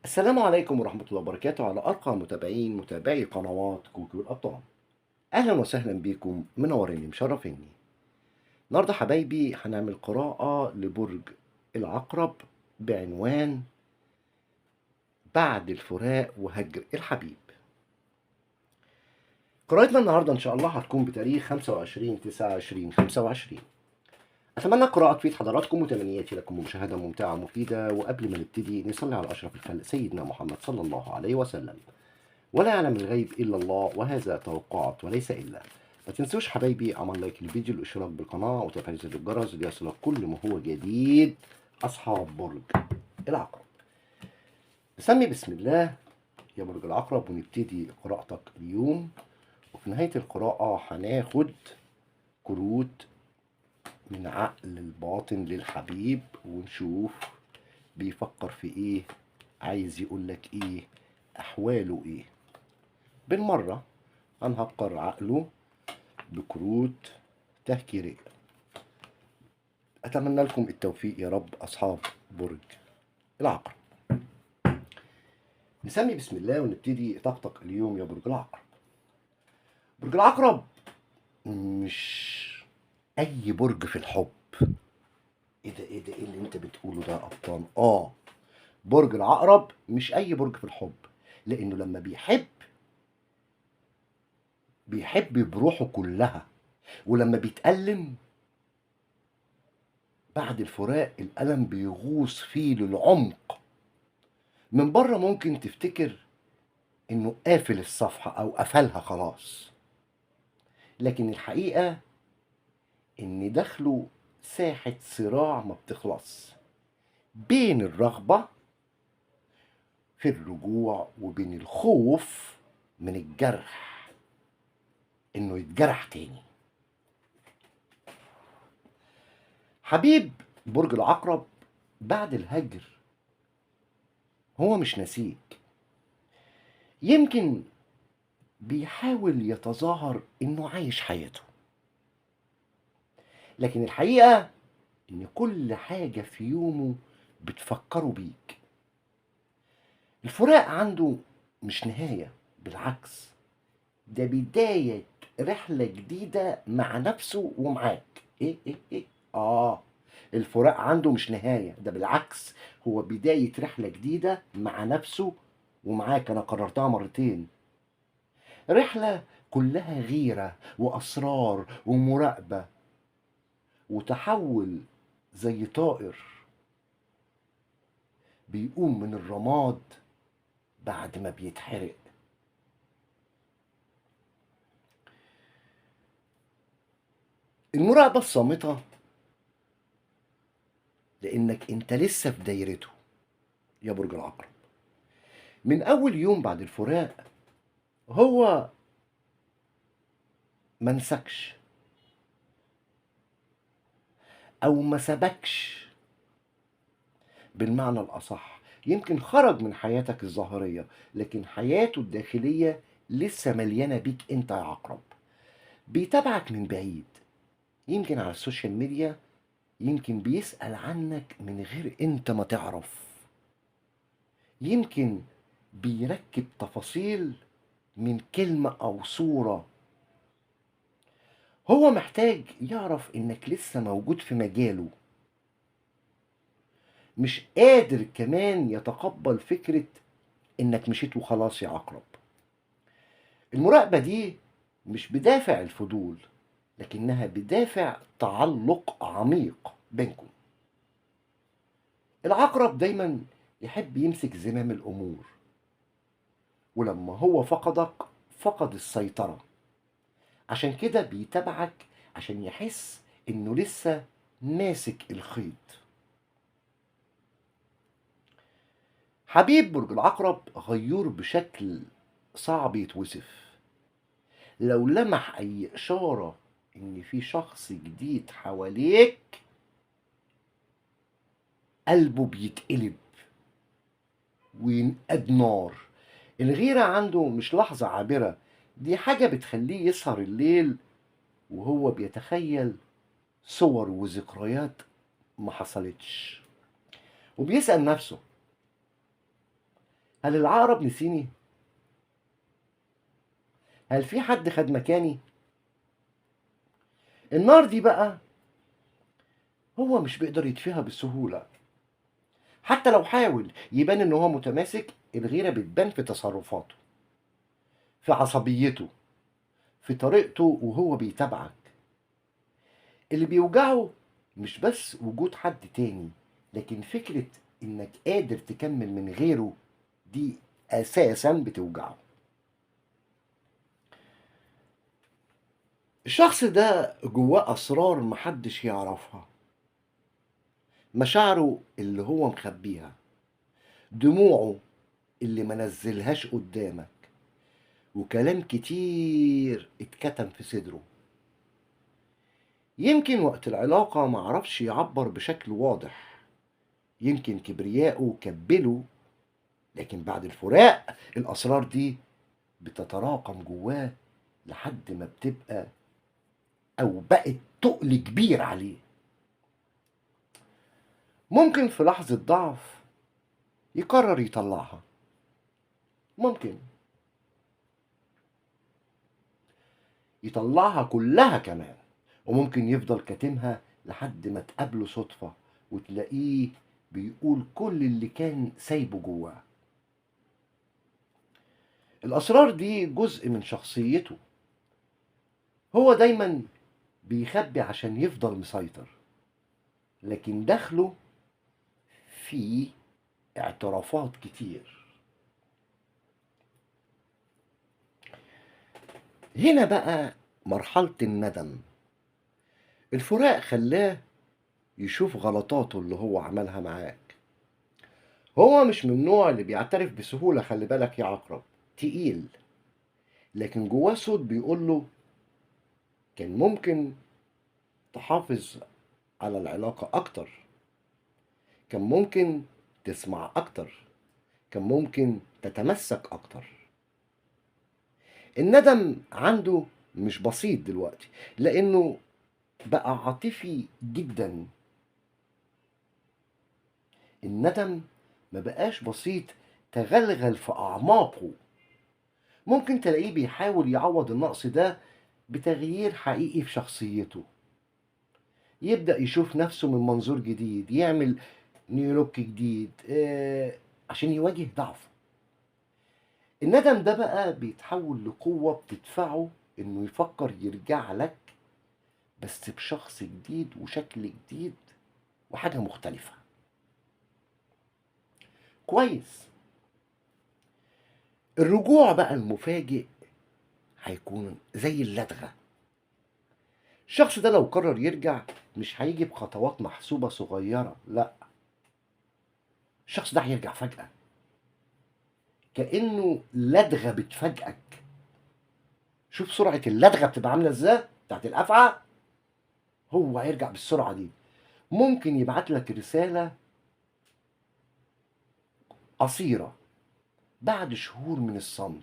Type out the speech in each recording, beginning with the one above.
السلام عليكم ورحمة الله وبركاته على أرقى متابعي قنوات كوكو الأبطال. أهلا وسهلا بيكم، منوريني مشرفيني. النهاردة حبايبي هنعمل قراءة لبرج العقرب بعنوان بعد الفراق وهجر الحبيب. قراءتنا النهاردة إن شاء الله هتكون بتاريخ 25/9/2025. أتمنى القراءة تفيد حضراتكم وتمنياتي لكم مشاهدة ممتعة مفيدة. وقبل ما نبتدي نصلي على أشرف الخلق سيدنا محمد صلى الله عليه وسلم. ولا يعلم الغيب إلا الله، وهذا توقعات وليس إلا. ما تنسوش حبايبي عمل لايك للفيديو، الاشتراك بالقناة، وتفعيل زر الجرس ليصلك كل ما هو جديد. أصحاب برج العقرب، نسمي بسم الله يا برج العقرب ونبتدي قراءتك اليوم. وفي نهاية القراءة هناخد كروت من عقل الباطن للحبيب ونشوف بيفكر في ايه، عايز يقولك ايه، احواله ايه. بالمرة هنهكر عقله بكروت تهكيرية. أتمنى لكم التوفيق يا رب أصحاب برج العقرب. نسمي بسم الله ونبتدي طاقتك اليوم يا برج العقرب. برج العقرب مش أي برج في الحب. إيه اللي أنت بتقوله ده يا أبطال؟ برج العقرب مش أي برج في الحب، لأنه لما بيحب بروحه كلها. ولما بيتألم بعد الفراق الألم بيغوص فيه للعمق. من بره ممكن تفتكر انه قافل الصفحة او قفلها خلاص، لكن الحقيقة ان داخله ساحة صراع ما بتخلص بين الرغبة في الرجوع وبين الخوف من الجرح، انه يتجرح تاني. حبيب برج العقرب بعد الهجر هو مش نسيك. يمكن بيحاول يتظاهر انه عايش حياته، لكن الحقيقة ان كل حاجة في يومه بتفكره بيك. الفراق عنده مش نهاية، بالعكس ده بداية رحلة جديدة مع نفسه ومعاك. ايه الفراق عنده مش نهاية، ده بالعكس هو بداية رحلة جديدة مع نفسه ومعاك. انا قررتها مرتين، رحلة كلها غيرة واسرار ومراقبة وتحول زي طائر بيقوم من الرماد بعد ما بيتحرق. المراقبة الصامتة لانك انت لسه في دايرته يا برج العقرب. من اول يوم بعد الفراق هو منسكش او ما سبكش بالمعنى الاصح. يمكن خرج من حياتك الظاهرية، لكن حياته الداخلية لسه مليانة بيك انت يا عقرب. بيتابعك من بعيد، يمكن على السوشيال ميديا، يمكن بيسأل عنك من غير انت ما تعرف، يمكن بيركب تفاصيل من كلمة أو صورة. هو محتاج يعرف إنك لسه موجود في مجاله، مش قادر كمان يتقبل فكرة إنك مشيت وخلاص يا عقرب. المراقبة دي مش بدافع الفضول، لكنها بدافع تعلق عميق بينكم. العقرب دايما يحب يمسك زمام الأمور، ولما هو فقدك فقد السيطرة. عشان كده بيتابعك عشان يحس انه لسه ماسك الخيط. حبيب برج العقرب غيور بشكل صعب يتوصف. لو لمح اي اشارة ان في شخص جديد حواليك قلبه بيتقلب وينقد نار. الغيرة عنده مش لحظة عابرة، دي حاجة بتخليه يسهر الليل وهو بيتخيل صور وذكريات ما حصلتش، وبيسأل نفسه هل العقرب نسيني؟ هل في حد خد مكاني؟ النار دي بقى هو مش بيقدر يطفيها بسهولة، حتى لو حاول يبان ان هو متماسك. الغيرة بتبان في تصرفاته، في عصبيته، في طريقته وهو بيتابعك. اللي بيوجعه مش بس وجود حد تاني، لكن فكرة انك قادر تكمل من غيره، دي اساسا بتوجعه. الشخص ده جواه اسرار محدش يعرفها، مشاعره اللي هو مخبيها، دموعه اللي ما نزلهاش قدامك، وكلام كتير اتكتم في صدره. يمكن وقت العلاقة معرفش يعبر بشكل واضح، يمكن كبرياءه كبله، لكن بعد الفراق الأسرار دي بتتراكم جواه لحد ما بتبقى أو بقت تقل كبير عليه. ممكن في لحظة ضعف يقرر يطلعها، ممكن يطلعها كلها كمان، وممكن يفضل كاتمها لحد ما تقابله صدفة وتلاقيه بيقول كل اللي كان سايبه جواه. الأسرار دي جزء من شخصيته، هو دايما بيخبي عشان يفضل مسيطر، لكن داخله فيه اعترافات كتير. هنا بقى مرحلة الندم. الفراق خلاه يشوف غلطاته اللي هو عملها معاك. هو مش من النوع اللي بيعترف بسهولة، خلي بالك يا عقرب، تقيل، لكن جواه صوت بيقوله كان ممكن تحافظ على العلاقة أكتر، كان ممكن تسمع أكتر، كان ممكن تتمسك أكتر. الندم عنده مش بسيط دلوقتي، لأنه بقى عاطفي جدا. الندم ما بقاش بسيط، تغلغل في أعماقه. ممكن تلاقيه بيحاول يعوض النقص ده بتغيير حقيقي في شخصيته، يبدأ يشوف نفسه من منظور جديد، يعمل نيولوك جديد عشان يواجه ضعفه. الندم ده بقى بيتحول لقوة بتدفعه انه يفكر يرجع لك، بس بشخص جديد وشكل جديد وحاجة مختلفة. كويس. الرجوع بقى المفاجئ هيكون زي اللدغة. الشخص ده لو قرر يرجع مش هيجي بخطوات محسوبة صغيرة، لا، الشخص ده هيرجع فجأة، كأنه لدغة بتفاجئك. شوف سرعة اللدغة بتبقى عاملة ازاي بتاعت الأفعى. هو هيرجع بالسرعة دي. ممكن يبعت لك رسالة قصيرة بعد شهور من الصمت.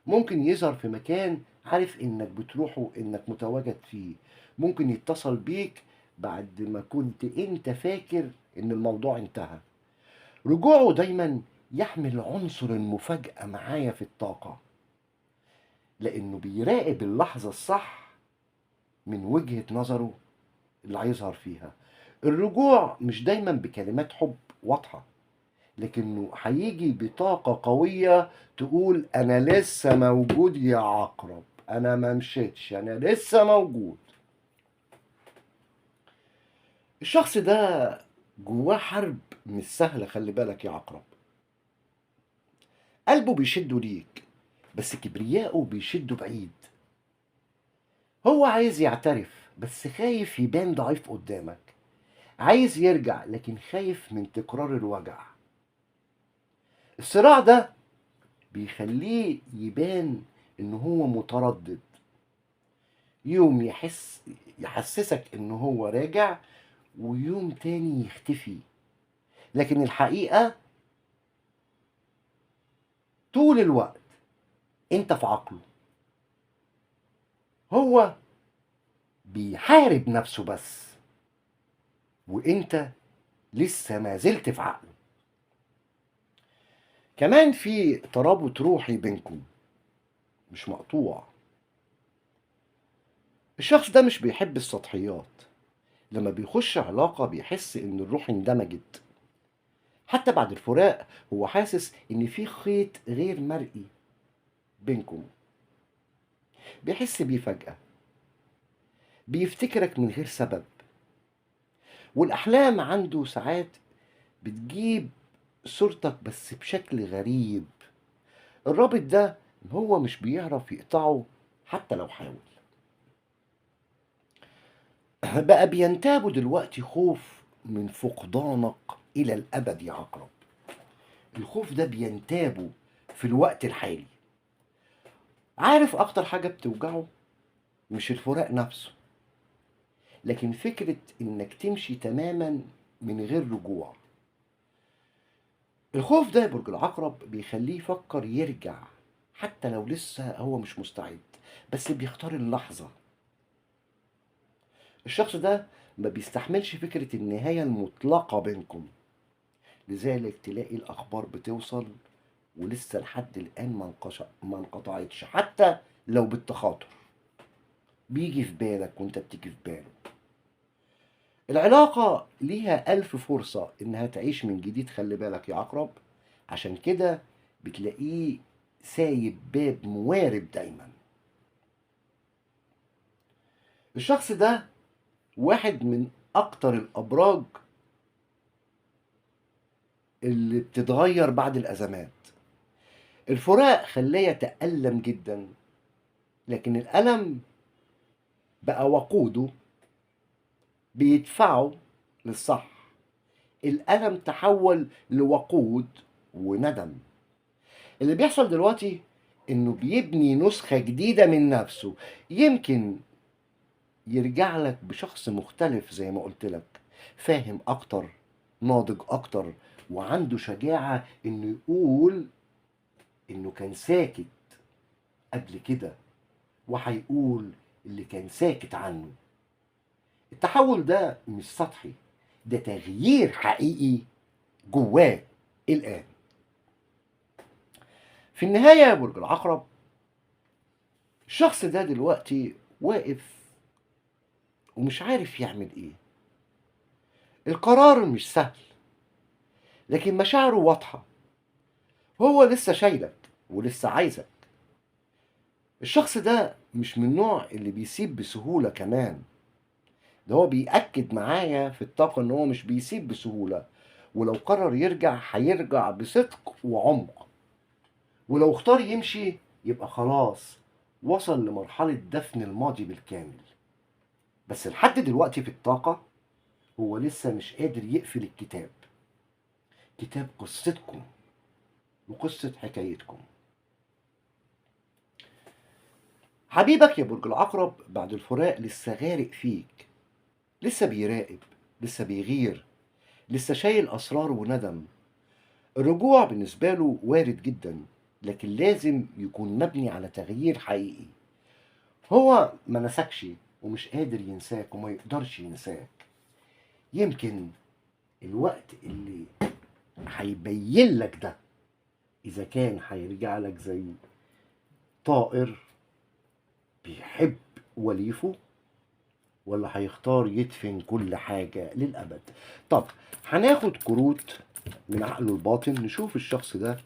ممكن يظهر في مكان عارف انك بتروحه، انك متواجد فيه. ممكن يتصل بيك بعد ما كنت انت فاكر ان الموضوع انتهى. رجوعه دايما يحمل عنصر المفاجأة معايا في الطاقة، لانه بيراقب اللحظة الصح من وجهة نظره اللي هيظهر فيها. الرجوع مش دايما بكلمات حب واضحة، لكنه هيجي بطاقة قوية تقول أنا لسه موجود يا عقرب، أنا ما مشيتش، أنا لسه موجود. الشخص ده جواه حرب مش سهلة، خلي بالك يا عقرب. قلبه بيشده ليك، بس كبرياءه بيشده بعيد. هو عايز يعترف بس خايف يبان ضعيف قدامك. عايز يرجع لكن خايف من تكرار الوجع. الصراع ده بيخليه يبان ان هو متردد. يوم يحسسك ان هو راجع، ويوم تاني يختفي، لكن الحقيقة طول الوقت انت في عقله. هو بيحارب نفسه بس، وانت لسه ما زلت في عقله. كمان في ترابط روحي بينكم مش مقطوع. الشخص ده مش بيحب السطحيات، لما بيخش علاقة بيحس إن الروح اندمجت. حتى بعد الفراق هو حاسس إن في خيط غير مرئي بينكم، بيحس بيه فجأة، بيفتكرك من غير سبب. والأحلام عنده ساعات بتجيب صورتك بس بشكل غريب. الرابط ده هو مش بيعرف يقطعه حتى لو حاول. بقى بينتابه دلوقتي خوف من فقدانك إلى الأبد يا عقرب. الخوف ده بينتابه في الوقت الحالي. عارف أكتر حاجة بتوجعه مش الفراق نفسه، لكن فكرة إنك تمشي تماما من غير رجوع. الخوف ده يا برج العقرب بيخليه يفكر يرجع حتى لو لسه هو مش مستعد، بس بيختار اللحظة. الشخص ده ما بيستحملش فكرة النهاية المطلقة بينكم، لذلك تلاقي الأخبار بتوصل ولسه لحد الآن ما انقطعتش حتى لو بالتخاطر. بيجي في بالك وانت بتيجي في باله. العلاقة ليها ألف فرصة إنها تعيش من جديد، خلي بالك يا عقرب. عشان كده بتلاقيه سايب باب موارب دايما. الشخص ده واحد من أكتر الأبراج اللي بتتغير بعد الأزمات. الفراق خلاه يتألم جدا، لكن الألم بقى وقوده بيدفعه للصح. الألم تحول لوقود وندم. اللي بيحصل دلوقتي إنه بيبني نسخة جديدة من نفسه. يمكن يرجع لك بشخص مختلف زي ما قلت لك، فاهم أكتر، ناضج أكتر، وعنده شجاعة إنه يقول إنه كان ساكت قبل كده، وهيقول اللي كان ساكت عنه. التحول ده مش سطحي، ده تغيير حقيقي جواه الآن. في النهاية يا برج العقرب، الشخص ده دلوقتي واقف ومش عارف يعمل ايه. القرار مش سهل، لكن مشاعره واضحة. هو لسه شايلك ولسه عايزك. الشخص ده مش من النوع اللي بيسيب بسهولة كمان. ده هو بيأكد معايا في الطاقة ان هو مش بيسيب بسهولة، ولو قرر يرجع هيرجع بصدق وعمق. ولو اختار يمشي يبقى خلاص وصل لمرحلة دفن الماضي بالكامل. بس لحد دلوقتي في الطاقة هو لسه مش قادر يقفل الكتاب، كتاب قصتكم وقصة حكايتكم. حبيبك يا برج العقرب بعد الفراق لسه غارق فيك، لسه بيراقب، لسه بيغير، لسه شايل أسرار وندم. الرجوع بالنسبة له وارد جدا، لكن لازم يكون مبني على تغيير حقيقي. هو ما نسكش ومش قادر ينساك وما يقدرش ينساك. يمكن الوقت اللي هيبين لك ده إذا كان هيرجع لك زي طائر بيحب وليفه، ولا هيختار يدفن كل حاجة للأبد. طب هناخد كروت من عقله الباطن نشوف الشخص ده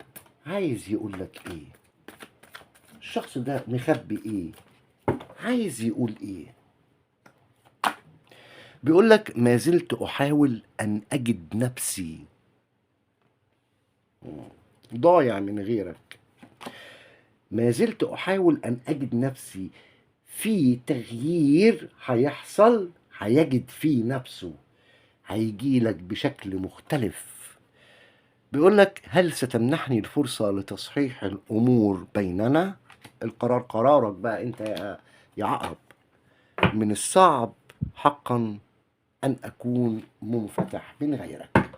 عايز يقول لك ايه. الشخص ده مخبي ايه، عايز يقول ايه. بيقول لك ما زلت احاول ان اجد نفسي، ضايع من غيرك. ما زلت احاول ان اجد نفسي في تغيير هيحصل، هيجد فيه نفسه، هيجيلك بشكل مختلف. بيقولك هل ستمنحني الفرصة لتصحيح الأمور بيننا؟ القرار قرارك بقى أنت يا عقرب. من الصعب حقا أن أكون منفتح من غيرك.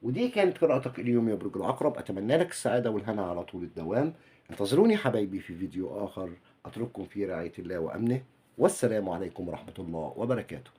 ودي كانت قراءتك اليوم يا برج العقرب. أتمنى لك السعادة والهنا على طول الدوام. انتظروني حبايبي في فيديو آخر أترككم في رعاية الله وأمنه، والسلام عليكم ورحمة الله وبركاته.